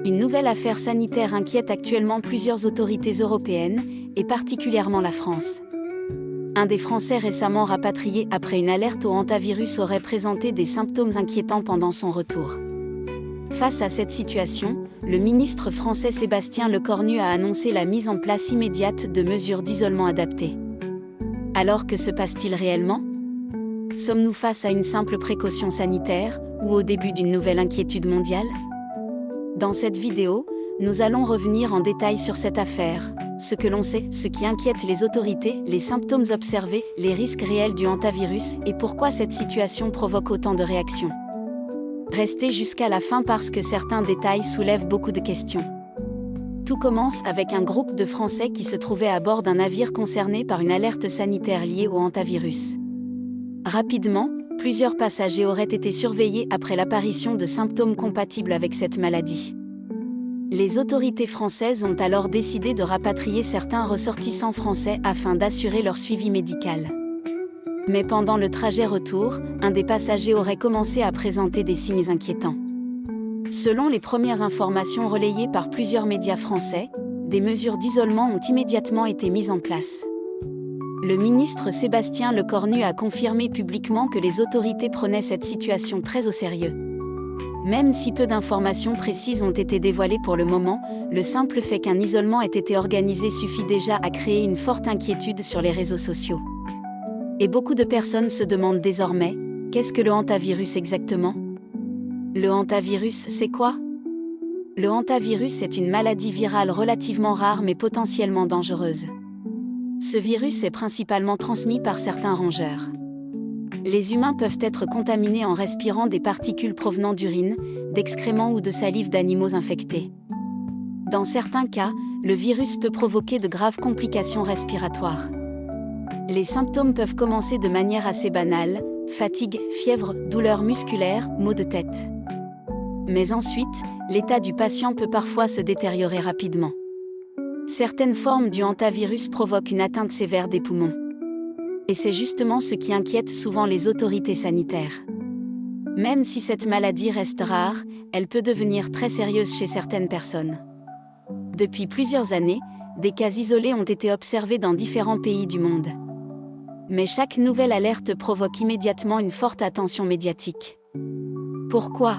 Une nouvelle affaire sanitaire inquiète actuellement plusieurs autorités européennes, et particulièrement la France. Un des Français récemment rapatrié après une alerte au hantavirus aurait présenté des symptômes inquiétants pendant son retour. Face à cette situation, le ministre français Sébastien Lecornu a annoncé la mise en place immédiate de mesures d'isolement adaptées. Alors que se passe-t-il réellement ? Sommes-nous face à une simple précaution sanitaire, ou au début d'une nouvelle inquiétude mondiale ? Dans cette vidéo, nous allons revenir en détail sur cette affaire, ce que l'on sait, ce qui inquiète les autorités, les symptômes observés, les risques réels du hantavirus et pourquoi cette situation provoque autant de réactions. Restez jusqu'à la fin parce que certains détails soulèvent beaucoup de questions. Tout commence avec un groupe de Français qui se trouvait à bord d'un navire concerné par une alerte sanitaire liée au hantavirus. Rapidement, plusieurs passagers auraient été surveillés après l'apparition de symptômes compatibles avec cette maladie. Les autorités françaises ont alors décidé de rapatrier certains ressortissants français afin d'assurer leur suivi médical. Mais pendant le trajet retour, un des passagers aurait commencé à présenter des signes inquiétants. Selon les premières informations relayées par plusieurs médias français, des mesures d'isolement ont immédiatement été mises en place. Le ministre Sébastien Lecornu a confirmé publiquement que les autorités prenaient cette situation très au sérieux. Même si peu d'informations précises ont été dévoilées pour le moment, le simple fait qu'un isolement ait été organisé suffit déjà à créer une forte inquiétude sur les réseaux sociaux. Et beaucoup de personnes se demandent désormais, qu'est-ce que le hantavirus exactement ? Le hantavirus, c'est quoi ? Le hantavirus est une maladie virale relativement rare mais potentiellement dangereuse. Ce virus est principalement transmis par certains rongeurs. Les humains peuvent être contaminés en respirant des particules provenant d'urine, d'excréments ou de salive d'animaux infectés. Dans certains cas, le virus peut provoquer de graves complications respiratoires. Les symptômes peuvent commencer de manière assez banale, fatigue, fièvre, douleurs musculaires, maux de tête. Mais ensuite, l'état du patient peut parfois se détériorer rapidement. Certaines formes du hantavirus provoquent une atteinte sévère des poumons. Et c'est justement ce qui inquiète souvent les autorités sanitaires. Même si cette maladie reste rare, elle peut devenir très sérieuse chez certaines personnes. Depuis plusieurs années, des cas isolés ont été observés dans différents pays du monde. Mais chaque nouvelle alerte provoque immédiatement une forte attention médiatique. Pourquoi ?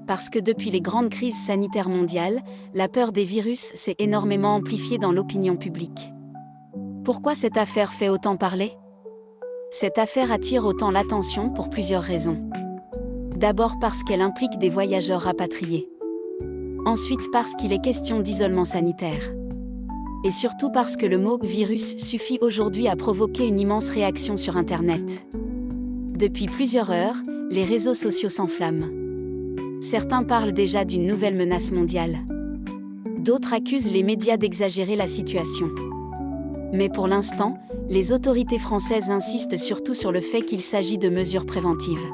Parce que depuis les grandes crises sanitaires mondiales, la peur des virus s'est énormément amplifiée dans l'opinion publique. Pourquoi cette affaire fait autant parler ? Cette affaire attire autant l'attention pour plusieurs raisons. D'abord parce qu'elle implique des voyageurs rapatriés. Ensuite parce qu'il est question d'isolement sanitaire. Et surtout parce que le mot « virus » suffit aujourd'hui à provoquer une immense réaction sur Internet. Depuis plusieurs heures, les réseaux sociaux s'enflamment. Certains parlent déjà d'une nouvelle menace mondiale. D'autres accusent les médias d'exagérer la situation. Mais pour l'instant, les autorités françaises insistent surtout sur le fait qu'il s'agit de mesures préventives.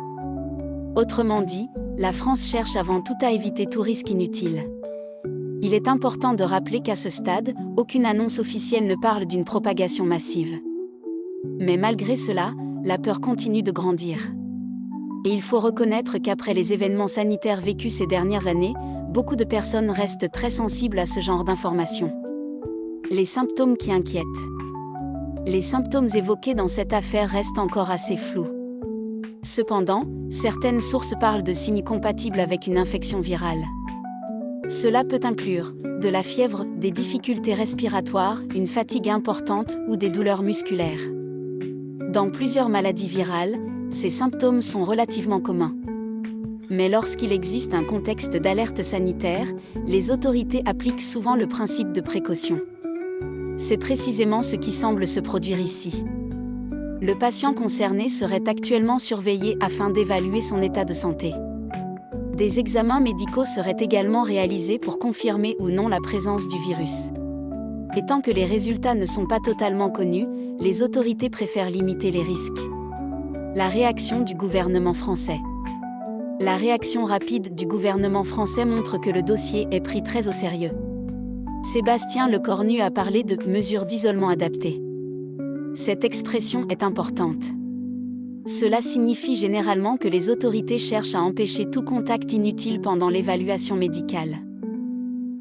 Autrement dit, la France cherche avant tout à éviter tout risque inutile. Il est important de rappeler qu'à ce stade, aucune annonce officielle ne parle d'une propagation massive. Mais malgré cela, la peur continue de grandir. Et il faut reconnaître qu'après les événements sanitaires vécus ces dernières années, beaucoup de personnes restent très sensibles à ce genre d'informations. Les symptômes qui inquiètent. Les symptômes évoqués dans cette affaire restent encore assez flous. Cependant, certaines sources parlent de signes compatibles avec une infection virale. Cela peut inclure de la fièvre, des difficultés respiratoires, une fatigue importante ou des douleurs musculaires. Dans plusieurs maladies virales, ces symptômes sont relativement communs. Mais lorsqu'il existe un contexte d'alerte sanitaire, les autorités appliquent souvent le principe de précaution. C'est précisément ce qui semble se produire ici. Le patient concerné serait actuellement surveillé afin d'évaluer son état de santé. Des examens médicaux seraient également réalisés pour confirmer ou non la présence du virus. Et tant que les résultats ne sont pas totalement connus, les autorités préfèrent limiter les risques. La réaction du gouvernement français. La réaction rapide du gouvernement français montre que le dossier est pris très au sérieux. Sébastien Lecornu a parlé de « mesures d'isolement adaptées ». Cette expression est importante. Cela signifie généralement que les autorités cherchent à empêcher tout contact inutile pendant l'évaluation médicale.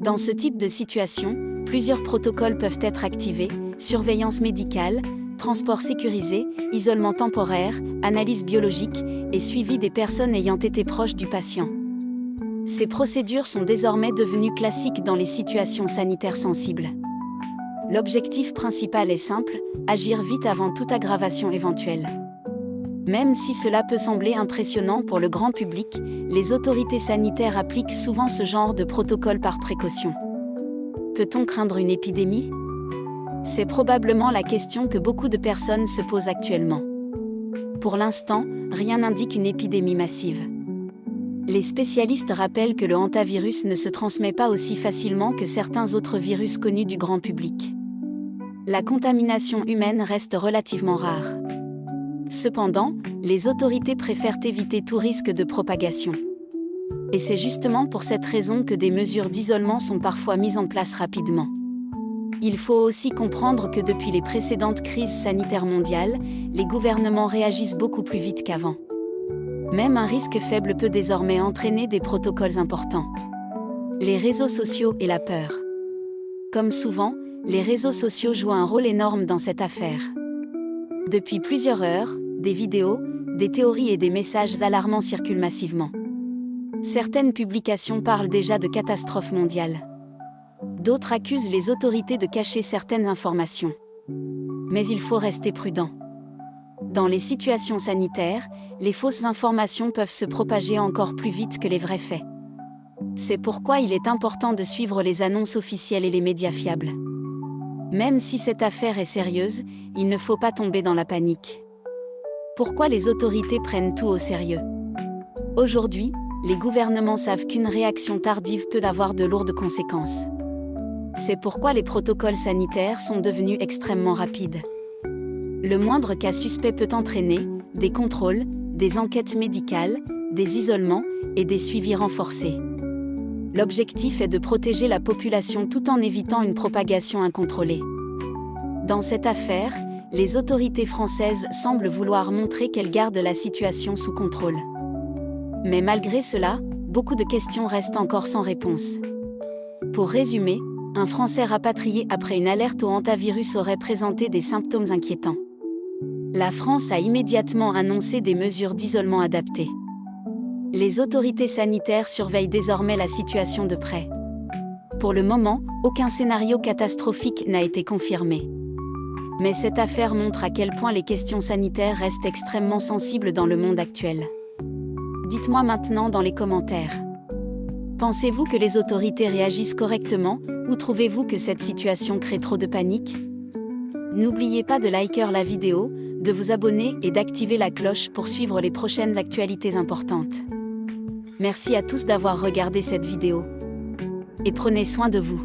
Dans ce type de situation, plusieurs protocoles peuvent être activés: surveillance médicale, transport sécurisé, isolement temporaire, analyse biologique et suivi des personnes ayant été proches du patient. Ces procédures sont désormais devenues classiques dans les situations sanitaires sensibles. L'objectif principal est simple: agir vite avant toute aggravation éventuelle. Même si cela peut sembler impressionnant pour le grand public, les autorités sanitaires appliquent souvent ce genre de protocole par précaution. Peut-on craindre une épidémie ? C'est probablement la question que beaucoup de personnes se posent actuellement. Pour l'instant, rien n'indique une épidémie massive. Les spécialistes rappellent que le hantavirus ne se transmet pas aussi facilement que certains autres virus connus du grand public. La contamination humaine reste relativement rare. Cependant, les autorités préfèrent éviter tout risque de propagation. Et c'est justement pour cette raison que des mesures d'isolement sont parfois mises en place rapidement. Il faut aussi comprendre que depuis les précédentes crises sanitaires mondiales, les gouvernements réagissent beaucoup plus vite qu'avant. Même un risque faible peut désormais entraîner des protocoles importants. Les réseaux sociaux et la peur. Comme souvent, les réseaux sociaux jouent un rôle énorme dans cette affaire. Depuis plusieurs heures, des vidéos, des théories et des messages alarmants circulent massivement. Certaines publications parlent déjà de catastrophe mondiale. D'autres accusent les autorités de cacher certaines informations. Mais il faut rester prudent. Dans les situations sanitaires, les fausses informations peuvent se propager encore plus vite que les vrais faits. C'est pourquoi il est important de suivre les annonces officielles et les médias fiables. Même si cette affaire est sérieuse, il ne faut pas tomber dans la panique. Pourquoi les autorités prennent tout au sérieux ? Aujourd'hui, les gouvernements savent qu'une réaction tardive peut avoir de lourdes conséquences. C'est pourquoi les protocoles sanitaires sont devenus extrêmement rapides. Le moindre cas suspect peut entraîner des contrôles, des enquêtes médicales, des isolements et des suivis renforcés. L'objectif est de protéger la population tout en évitant une propagation incontrôlée. Dans cette affaire, les autorités françaises semblent vouloir montrer qu'elles gardent la situation sous contrôle. Mais malgré cela, beaucoup de questions restent encore sans réponse. Pour résumer, un Français rapatrié après une alerte au hantavirus aurait présenté des symptômes inquiétants. La France a immédiatement annoncé des mesures d'isolement adaptées. Les autorités sanitaires surveillent désormais la situation de près. Pour le moment, aucun scénario catastrophique n'a été confirmé. Mais cette affaire montre à quel point les questions sanitaires restent extrêmement sensibles dans le monde actuel. Dites-moi maintenant dans les commentaires. Pensez-vous que les autorités réagissent correctement, ou trouvez-vous que cette situation crée trop de panique ? N'oubliez pas de liker la vidéo, de vous abonner et d'activer la cloche pour suivre les prochaines actualités importantes. Merci à tous d'avoir regardé cette vidéo. Et prenez soin de vous.